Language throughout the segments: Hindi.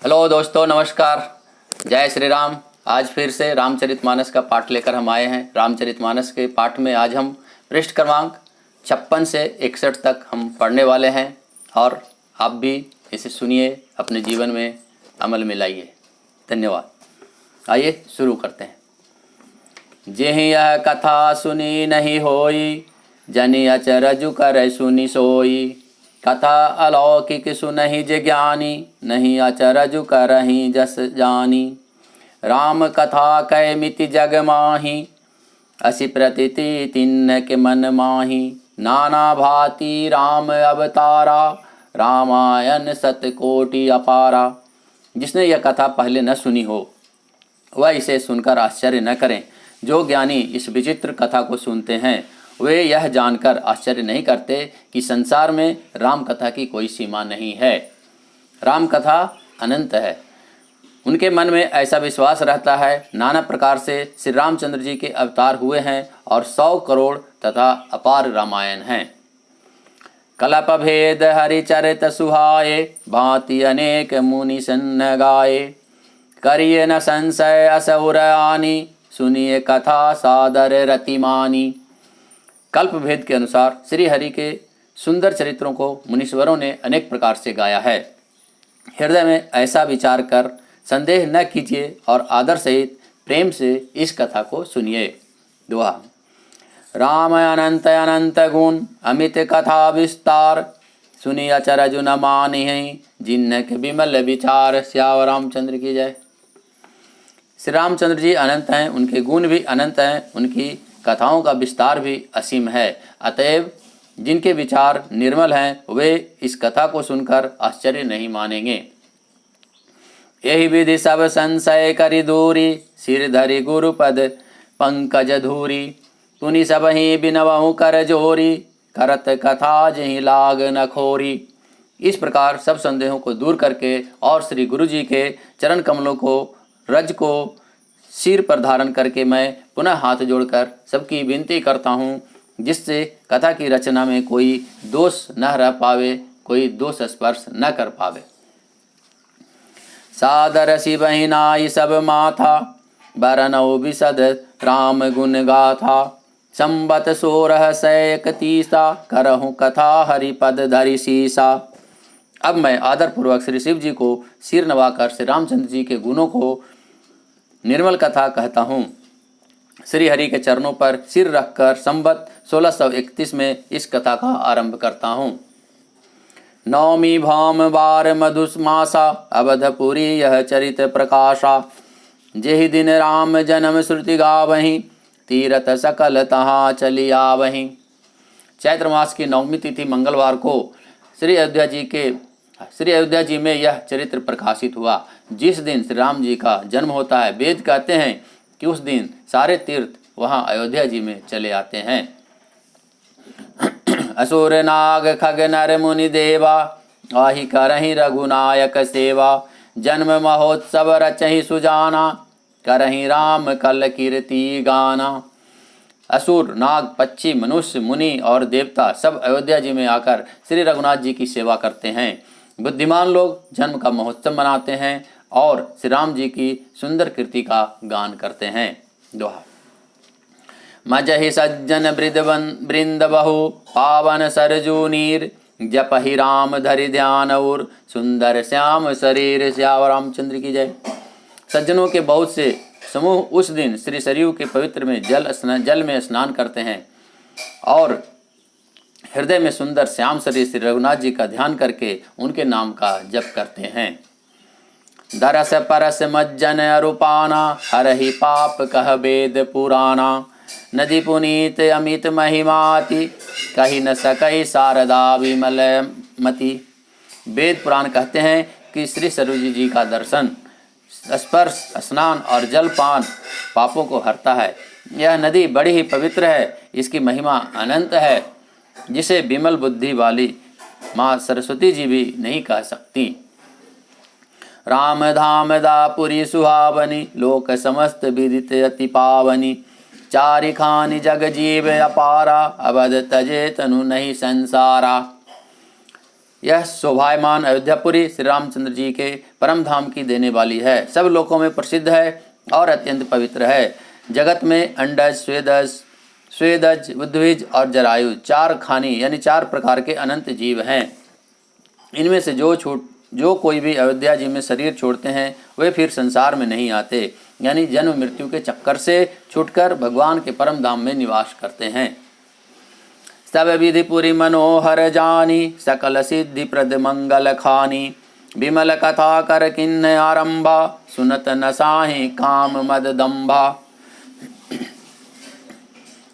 हेलो दोस्तों, नमस्कार। जय श्री राम। आज फिर से रामचरितमानस का पाठ लेकर हम आए हैं। रामचरितमानस के पाठ में आज हम पृष्ठ क्रमांक 56 से 61 तक हम पढ़ने वाले हैं और आप भी इसे सुनिए, अपने जीवन में अमल में लाइए। धन्यवाद। आइए शुरू करते हैं। जेहि यह कथा सुनी नहीं होई, जनि अचरजु कर सुनी सोई। कथा अलौकिक सुनहि जे ज्ञानी, नहीं अचरजु करहि जस जानी। राम कथा कै मिति जग माही, असि प्रतीति तिन्न के मन माही। नाना भांति राम अवतारा, रामायण सतकोटि अपारा। जिसने यह कथा पहले न सुनी हो वह इसे सुनकर आश्चर्य न करें। जो ज्ञानी इस विचित्र कथा को सुनते हैं वे यह जानकर आश्चर्य नहीं करते कि संसार में राम कथा की कोई सीमा नहीं है। राम कथा अनंत है। उनके मन में ऐसा विश्वास रहता है नाना प्रकार से श्री रामचंद्र जी के अवतार हुए हैं और 100 करोड़ तथा अपार रामायण हैं। कलप भेद हरिचरित सुहाए, भांति अनेक मुनि सन्न गाए। करिए न संशय असुर आनी, सुनिए कथा सादर रतिमानी। कल्प भेद के अनुसार श्री हरि के सुंदर चरित्रों को मुनीश्वरों ने अनेक प्रकार से गाया है। हृदय में ऐसा विचार कर संदेह न कीजिए और आदर सहित प्रेम से इस कथा को सुनिए। दोहा। राम अनंत अनंत गुण, अमित कथा विस्तार। सुनी अचरजु न मानिहि, जिन्नक विमल विचार। श्याम रामचंद्र की जय। श्री रामचंद्र जी अनंत हैं, उनके गुण भी अनंत हैं, उनकी कथाओं का विस्तार भी असीम है। अतएव जिनके विचार निर्मल हैं वे इस कथा को सुनकर आश्चर्य नहीं मानेंगे। यही विधि सब संशय करि दूरी, सिर धरि गुरुपद पंकज धूरी। पुनि सबहि बिनवहु कर जोरी, करत कथा जहि लाग न खोरी। इस प्रकार सब संदेहों को दूर करके और श्री गुरु जी के चरण कमलों को रज को सिर पर धारण करके मैं पुनः हाथ जोड़कर सबकी विनती करता हूँ, जिससे कथा की रचना में कोई दोष न रह पावे, कोई दोष स्पर्श न कर पावे। सादर शिवहि नाई सब माथा, बरनौ विशद राम गुण गाथा। संबत 1631 करहूँ कथा हरिपद धरि सीसा। अब मैं आदरपूर्वक श्री शिव जी को सिर नवाकर श्री रामचंद्र जी के गुणों को निर्मल कथा कहता हूँ। श्री हरि के चरणों पर सिर रखकर संबत 1631 में इस कथा का आरंभ करता हूँ। नौमी भाम बार मधुमासा, अवधपुरी यह चरित प्रकाशा। जेहि दिन राम जन्म श्रुति गावहीं, तीरथ सकल तहाँ चली आवहीं। चैत्र मास की नवमी तिथि मंगलवार को श्री अयोध्या जी में यह चरित्र प्रकाशित हुआ। जिस दिन श्री राम जी का जन्म होता है, वेद कहते हैं कि उस दिन सारे तीर्थ वहाँ अयोध्या जी में चले आते हैं। असुर नाग खग नर मुनि देवा, आहि करहि रघुनायक सेवा। जन्म महोत्सव रचहि सुजाना, करहि राम कल कीर्ति गाना। असुर नाग पक्षी मनुष्य मुनि और देवता सब अयोध्या जी में आकर श्री रघुनाथ जी की सेवा करते हैं। बुद्धिमान लोग जन्म का महोत्सव मनाते हैं और श्री राम जी की सुंदर कीर्ति का गान करते हैं। दोहा। मजहि सज्जन वृंद बहु, पावन सरजू नीर। जपहि राम धरि ध्यान और, सुंदर श्याम शरीर। श्याम रामचंद्र की जय। सज्जनों के बहुत से समूह उस दिन श्री सरयू के पवित्र में जल में स्नान करते हैं और हृदय में सुंदर श्याम शरीर श्री रघुनाथ जी का ध्यान करके उनके नाम का जप करते हैं। दरस परस मज्जन अरूपाना, हरहि पाप कह वेद पुराना। नदी पुनीत अमित महिमाति, कही न सकई शारदा विमल मति। वेद पुराण कहते हैं कि श्री सरयू जी का दर्शन, स्पर्श, स्नान और जलपान पापों को हरता है। यह नदी बड़ी ही पवित्र है, इसकी महिमा अनंत है, जिसे विमल बुद्धि वाली माँ सरस्वती जी भी नहीं कह सकती। राम धाम दापुरी सुहावनी, लोक समस्त विदित अति पावनी। चारि खानि जग जीव अपारा, अवध तजे तनु नहीं संसारा। यह शोभायमान अयोध्यापुरी श्री रामचंद्र जी के परम धाम की देने वाली है। सब लोकों में प्रसिद्ध है और अत्यंत पवित्र है। जगत में अंडज, स्वेदज, उद्विज और जरायु 4 खानी यानी 4 प्रकार के अनंत जीव हैं। इनमें से जो कोई भी अयोध्या जी में शरीर छोड़ते हैं वे फिर संसार में नहीं आते, यानी जन्म मृत्यु के चक्कर से छूटकर भगवान के परम धाम में निवास करते हैं। सब विधि पुरी मनोहर जानी, सकल सिद्धि प्रद मंगल खानी, विमल कथा कर किन्न आरंभा, सुनत न साहि काम मद दंभा।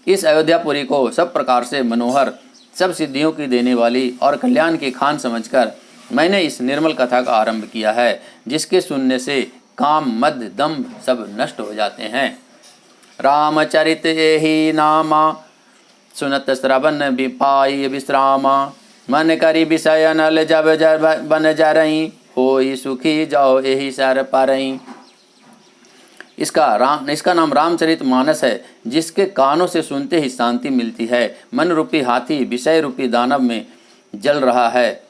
इस अयोध्यापुरी को सब प्रकार से मनोहर, सब सिद्धियों की देने वाली और कल्याण की खान समझकर मैंने इस निर्मल कथा का आरंभ किया है, जिसके सुनने से काम मद दंभ सब नष्ट हो जाते हैं। रामचरित एहि नामा, सुनत श्रवण विपाई विश्रामा, मन करी विषय नल जब बन जरई, होई सुखी जाओ एहि सर परई। इसका नाम रामचरित मानस है, जिसके कानों से सुनते ही शांति मिलती है। मन रूपी हाथी विषय रूपी दानव में जल रहा है,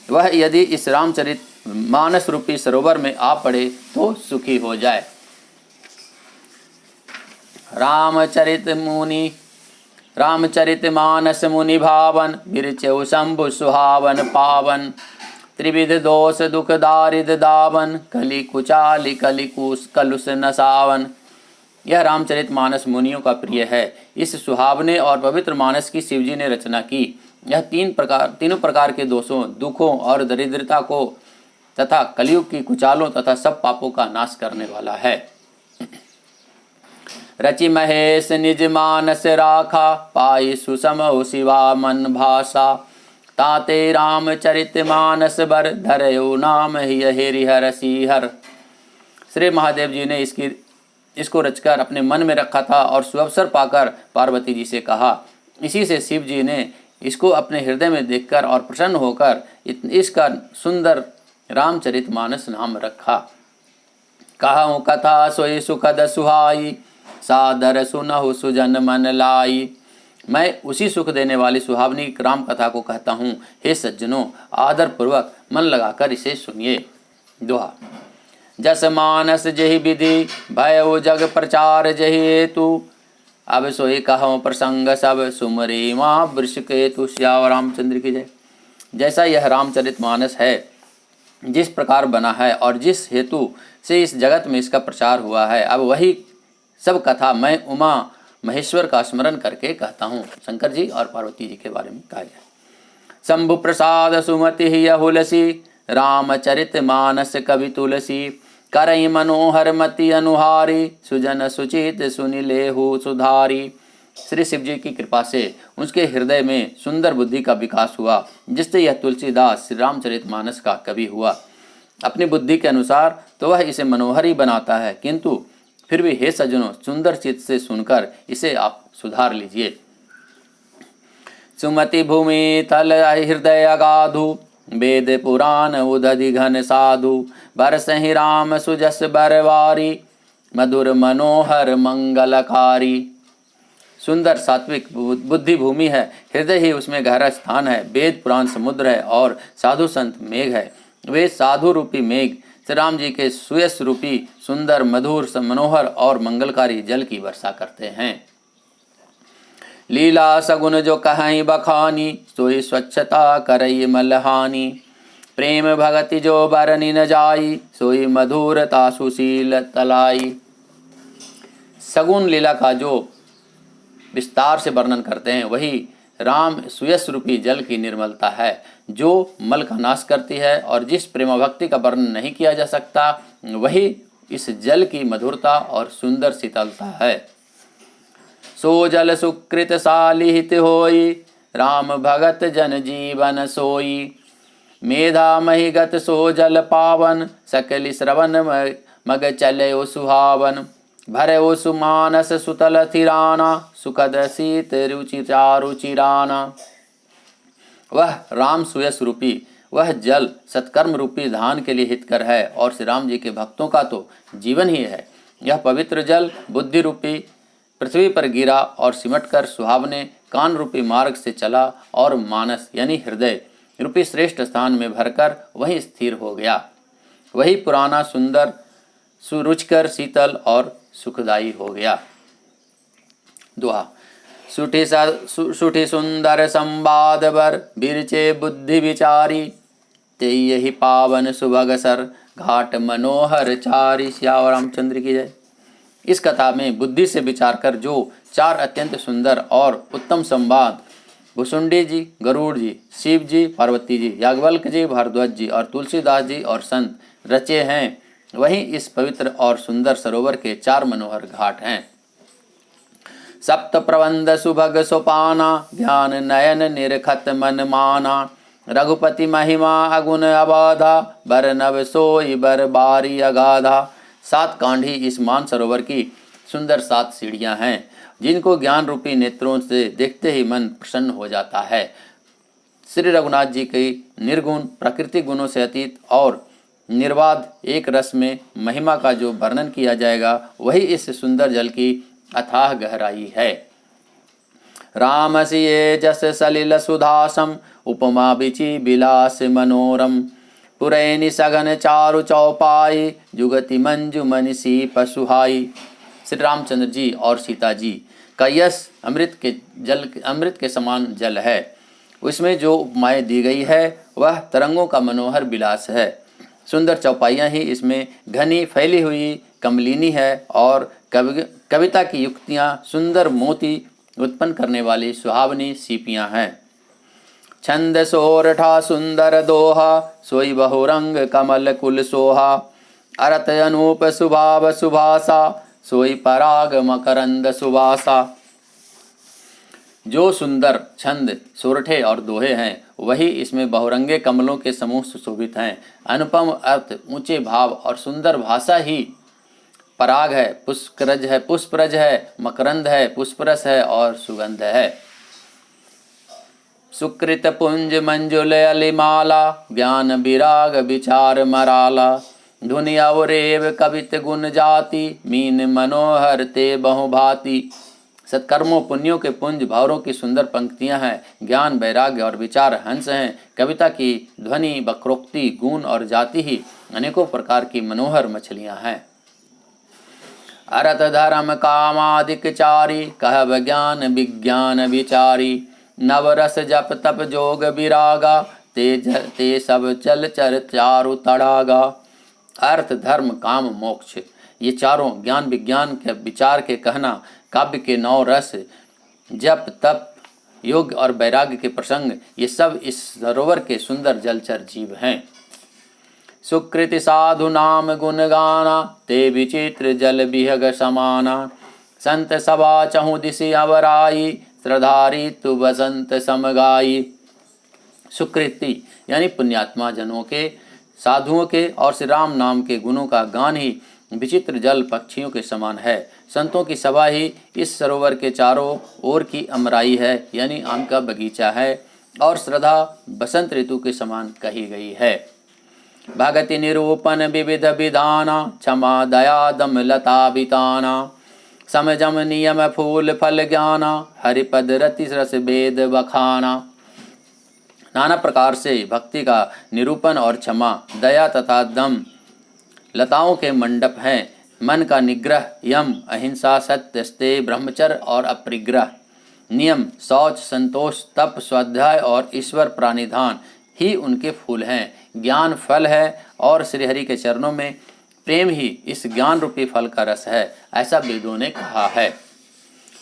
वह यदि इस रामचरित मानस रूपी सरोवर में आ पड़े तो सुखी हो जाए। रामचरित मानस मुनि भावन, बिरचेउ शंभु सुहावन पावन, त्रिविध दोष दुख दारिद दावन, कली कुचाली कलुष नसावन। यह रामचरित मानस मुनियों का प्रिय है। इस सुहावने और पवित्र मानस की शिवजी ने रचना की। यह तीनों प्रकार के दोषों, दुखों और दरिद्रता को तथा कलयुग की कुचालों तथा सब पापों का नाश करने वाला है। रचि महेश निज मानस राखा, पाई सुसमहु शिवा मन भाषा, ताते रामचरित मानस बर, धरयो नाम ही हरिहर सिहर। श्री महादेव जी ने इसको रचकर अपने मन में रखा था और सुअवसर पाकर पार्वती जी से कहा। इसी से शिव जी ने इसको अपने हृदय में देखकर और प्रसन्न होकर इसका सुंदर रामचरित मानस नाम रखा। कहूँ कथा सोई सुखद सुहाई, सादर सुनहु सुजन मन लाई। मैं उसी सुख देने वाली सुहावनी राम कथा को कहता हूँ। हे सज्जनों, आदर पूर्वक मन लगाकर इसे सुनिए। दोहा। जस मानस जहि विधि, भय जग प्रचार जहि हेतु, अब सोई कहूँ प्रसंग सब, सुमरी माँ वृष केतु। श्याम रामचंद्र की जय। जैसा यह रामचरित मानस है, जिस प्रकार बना है और जिस हेतु से इस जगत में इसका प्रचार हुआ है, अब वही सब कथा मैं उमा महेश्वर का स्मरण करके कहता हूँ। शंकर जी और पार्वती जी के बारे में कहा गया। शंभु प्रसाद सुमति यहुलसी, रामचरित मानस कवि तुलसी, करई मनोहर मति अनुहारी, सुजन सुचित सुनि लेहु सुधारी। श्री शिव जी की कृपा से उसके हृदय में सुंदर बुद्धि का विकास हुआ, जिससे यह तुलसीदास श्री रामचरित मानस का कवि हुआ। अपनी बुद्धि के अनुसार तो वह इसे मनोहर ही बनाता है, किंतु फिर भी हे सज्जनों, सुंदर चित्त से सुनकर इसे आप सुधार लीजिए। सुमति भूमि तल हृदय अगाधु, वेद पुराण उदधि घन साधु, बरसहि राम सुजस बरवारी, मधुर मनोहर मंगलकारी। सुंदर सात्विक बुद्धि भूमि है, हृदय ही उसमें गहरा स्थान है। वेद पुराण समुद्र है और साधु संत मेघ है। वे साधु रूपी मेघ श्री राम जी के सुयस रूपी सुंदर मधुर मनोहर और मंगलकारी जल की वर्षा करते हैं। लीला सगुन जो कहीं बखानी, सोई स्वच्छता करई मलहानी, प्रेम भगति जो बरनी न जाई, सोई मधुरता सुशील तलाई। सगुन लीला का जो विस्तार से वर्णन करते हैं, वही राम सुयस रूपी जल की निर्मलता है, जो मल का नाश करती है। और जिस प्रेम भक्ति का वर्णन नहीं किया जा सकता, वही इस जल की मधुरता और सुंदर शीतलता है। सो जल सुकृत सालिहित होई, राम भगत जन जीवन सोई, मेधा महिगत सो जल पावन, सकलि श्रवण मग चले ओ सुहावन, भरे ओ सुमानस सुतल थिराना, सुखद शीत रुचि चारु चिराना। वह राम सुयस रूपी वह जल सत्कर्म रूपी धान के लिए हितकर है और श्री राम जी के भक्तों का तो जीवन ही है। यह पवित्र जल बुद्धि रूपी पृथ्वी पर गिरा और सिमटकर सुहावने कान रूपी मार्ग से चला और मानस यानी हृदय रूपी श्रेष्ठ स्थान में भरकर वहीं स्थिर हो गया। वही पुराना सुंदर सुरुचिकर शीतल और सुखदायी हो गया। दुआ सुठी सुंदर संवाद बर बिरचे बुद्धि विचारी, ते यही पावन सुभग सर घाट मनोहर चारी। सियावर रामचंद्र की जय। इस कथा में बुद्धि से विचार कर जो 4 अत्यंत सुंदर और उत्तम संवाद भुसुंडी जी, गरुड़ जी, शिव जी, पार्वती जी, याज्ञवल्क्य जी, भारद्वाज जी और तुलसीदास जी और संत रचे हैं, वही इस पवित्र और सुंदर सरोवर के 4 मनोहर घाट हैं। सप्त प्रबंध सुभग सोपाना, ज्ञान नयन निरखत मन माना। रघुपति महिमा अगुण अबाधा, बर नव सोई बर बारी अगाधा। 7 कांडी इस मान सरोवर की सुंदर 7 सीढ़ियां हैं, जिनको ज्ञान रूपी नेत्रों से देखते ही मन प्रसन्न हो जाता है। श्री रघुनाथ जी की निर्गुण प्राकृतिक गुणों से अतीत और निर्बाध एक रस में महिमा का जो वर्णन किया जाएगा, वही इस सुंदर जल की अथाह गहराई है। राम सिये जस सलिल सुधासम, उपमा बिचि बिलास मनोरम। पुरैनी सघन चारु चौपाई, जुगति मंजु मनिषी पशुहाई। श्री रामचंद्र जी और सीता जी का यश अमृत के समान जल है। उसमें जो उपमाएं दी गई है वह तरंगों का मनोहर विलास है। सुंदर चौपाइयाँ ही इसमें घनी फैली हुई कमलिनी है और कविता की युक्तियाँ सुंदर मोती उत्पन्न करने वाली सुहावनी सीपियाँ हैं। छंद सोरठा सुंदर दोहा, सोई बहुरंग कमल कुल सोहा। अरत अनूप सुभाव सुभासा, सोई पराग मकरंद सुवासा। जो सुंदर छंद सोरठे और दोहे हैं, वही इसमें बहुरंगे कमलों के समूह सुशोभित हैं। अनुपम अर्थ, ऊंचे भाव और सुंदर भाषा ही पराग है, पुष्परज है, मकरंद है, पुष्परस है और सुगंध है। सुकृत पुंज मंजुल अलिमाला, ज्ञान विराग विचार मराला। धुनि अवरेव कवित गुण जाति, मीन मनोहर ते बहुभांति। सत्कर्मों पुण्यों के पुंज भावरों की सुंदर पंक्तियां हैं। ज्ञान वैराग्य और विचार हंस हैं। कविता की ध्वनि वक्रोक्ति गुण और जाति ही अनेकों प्रकार की मनोहर मछलियां हैं। अरथ धर्म कामादिक चारी, कहब ज्ञान विज्ञान विचारी। नवरस जप तप जोग विरागा, ते सब चल चर चारु तड़ागा। अर्थ धर्म काम मोक्ष, ये चारों ज्ञान विज्ञान के विचार के कहना, काव्य के 9 रस, जप तप योग और वैराग्य के प्रसंग, ये सब इस सरोवर के सुंदर जलचर जीव हैं। सुकृति साधु नाम गुण गाना, ते विचित्र जल बिहग समाना। संत सभा चहु दिशि अवराई, श्रद्धारी तु बसंत समगाई। सुकृति यानी पुण्यात्मा जनों के, साधुओं के और श्री राम नाम के गुणों का गान ही विचित्र जल पक्षियों के समान है। संतों की सभा ही इस सरोवर के चारों ओर की अमराई है, यानी आम का बगीचा है, और श्रद्धा बसंत ऋतु के समान कही गई है। भगति निरूपण विविध विधाना, क्षमा दया दम लता बिताना। समजम नियम फूल फल ज्ञाना, हरिपद रति रस वेद बखाना। नाना प्रकार से भक्ति का निरूपण और क्षमा दया तथा दम लताओं के मंडप हैं। मन का निग्रह यम, अहिंसा, सत्य, स्तेय, ब्रह्मचर्य और अपरिग्रह, नियम, शौच, संतोष, तप, स्वाध्याय और ईश्वर प्राणिधान ही उनके फूल हैं। ज्ञान फल है और श्रीहरि के चरणों में प्रेम ही इस ज्ञान रूपी फल का रस है, ऐसा वेदों ने कहा है।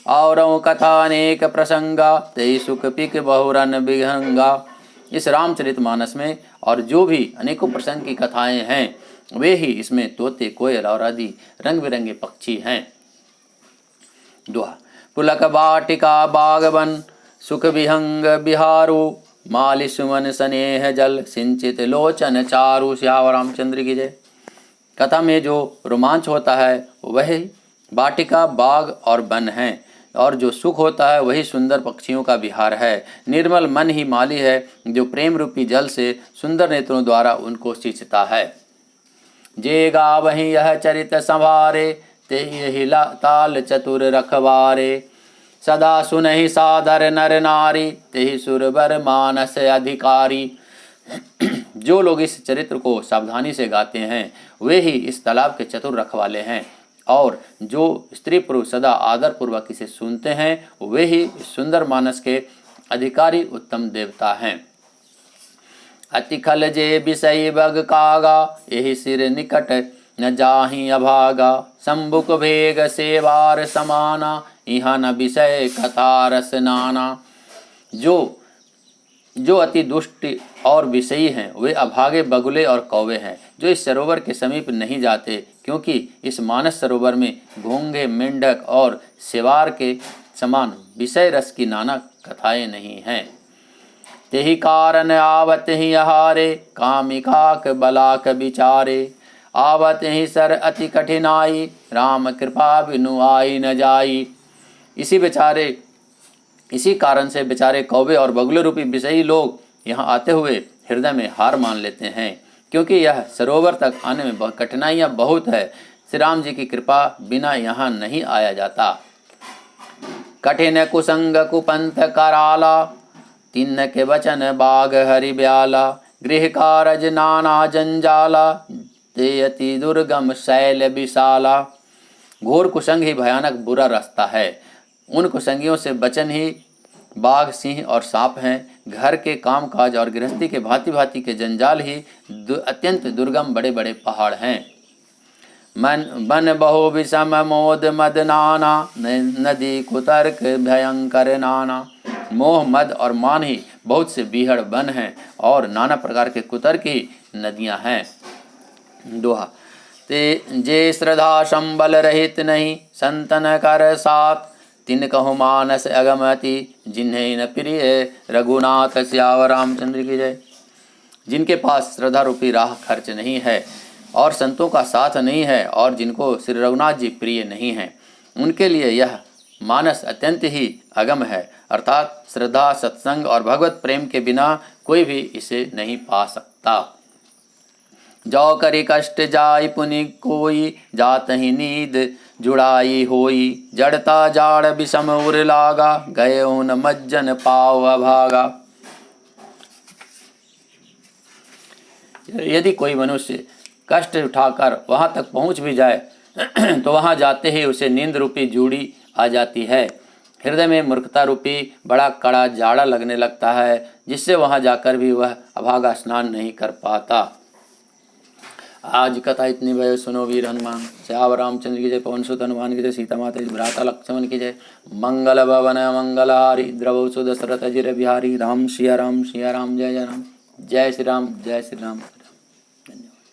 और कथा अनेक प्रसंगा, ते सुख पिक बहुरन विहंगा। इस रामचरितमानस में और जो भी अनेकों प्रसंग की कथाएं हैं, वे ही इसमें तोते, कोयल और आदि रंग बिरंगे पक्षी हैं। दोहा पुलक बाटिका बागवन, सुख विहंग बिहारू। माली सुमन स्नेह जल, सिंचित लोचन चारु। श्याम रामचंद्र की जय। कथा में जो रोमांच होता है वही बाटिका, बाग और वन है, और जो सुख होता है वही सुंदर पक्षियों का विहार है। निर्मल मन ही माली है, जो प्रेम रूपी जल से सुंदर नेत्रों द्वारा उनको सींचता है। जे गावहि यह चरित संभारे, ते यही ताल चतुर रखवारे। सदा सुनहि सादर नर नारी, तेहि सुरवर मानस अधिकारी। जो लोग इस चरित्र को सावधानी से गाते हैं वे ही इस तालाब के चतुर रखवाले हैं, और जो स्त्री पुरुष सदा आदर पूर्वक इसे सुनते हैं वे ही सुंदर मानस के अधिकारी उत्तम देवता हैं। अति खल जे विषय बग कागा, यही सिर निकट न जाहि अभागा। संबुक भेग सेवार समाना, यहाँ न विषय कथा रस नाना। जो अति दुष्ट और विषयी हैं वे अभागे बगुले और कौवे हैं, जो इस सरोवर के समीप नहीं जाते, क्योंकि इस मानस सरोवर में घोंघे, मेंढक और सेवार के समान विषय रस की नाना कथाएं नहीं हैं। तेहि कारण आवत ही आहारे, कामिकाक बलाक विचारे। आवत ही सर अति कठिनाई, राम कृपा बिनु आई न जाई। इसी कारण से बेचारे कौवे और बगुले रूपी विषयी लोग यहाँ आते हुए हृदय में हार मान लेते हैं, क्योंकि यह सरोवर तक आने में कठिनाइयाँ बहुत है। श्री राम जी की कृपा बिना यहाँ नहीं आया जाता। कठिन कुसंग कुपंथ कराला, तिन्न के वचन बाग हरि ब्याला। गृह कारज नाना जंजाला, ते अति दुर्गम शैल विशाला। घोर कुसंग ही भयानक बुरा रास्ता है। उन कुसंगियों से बचन ही बाघ, सिंह और सांप हैं। घर के कामकाज और गृहस्थी के भांति भांति के जंजाल ही अत्यंत दुर्गम बड़े बड़े पहाड़ हैं। मन बहु विषम मोद मद नाना, नदी कुतर्क भयंकर नाना। मोह, मद और मान ही बहुत से बीहड़ वन हैं और नाना प्रकार के कुतर्क ही नदियां हैं। दोहा। ते जे श्रद्धा संबल रहित नहीं, संतन कर साथ। तिन कहु मानस अगमति, जिन्हें न प्रिय रघुनाथ। सियावर रामचंद्र की जय। जिनके पास श्रद्धा रूपी राह खर्च नहीं है और संतों का साथ नहीं है और जिनको श्री रघुनाथ जी प्रिय नहीं हैं, उनके लिए यह मानस अत्यंत ही अगम है। अर्थात श्रद्धा, सत्संग और भगवत प्रेम के बिना कोई भी इसे नहीं पा सकता। जो करी कष्ट जाय पुनि कोई, जात ही नींद जुड़ाई होई। जड़ता जाड़ विषम उर लागा, गए न मज्जन पाव अभागा। यदि कोई मनुष्य कष्ट उठाकर वहां तक पहुंच भी जाए तो वहां जाते ही उसे नींद रूपी जूड़ी आ जाती है। हृदय में मूर्खता रूपी बड़ा कड़ा जाड़ा लगने लगता है, जिससे वहां जाकर भी वह अभागा स्नान नहीं कर पाता। आज कथा इतनी भय सुनो वीर हनुमान। श्यावर रामचंद्र की जय। पवन सुत हनुमान की जय। सीता माता भ्राता लक्ष्मण की जय। मंगल भवन मंगलहारी, द्रवौ सुदशरथ जिर बिहारी। राम सिया राम, सिया राम, जय जय राम। जय श्री राम, जय श्री राम। धन्यवाद।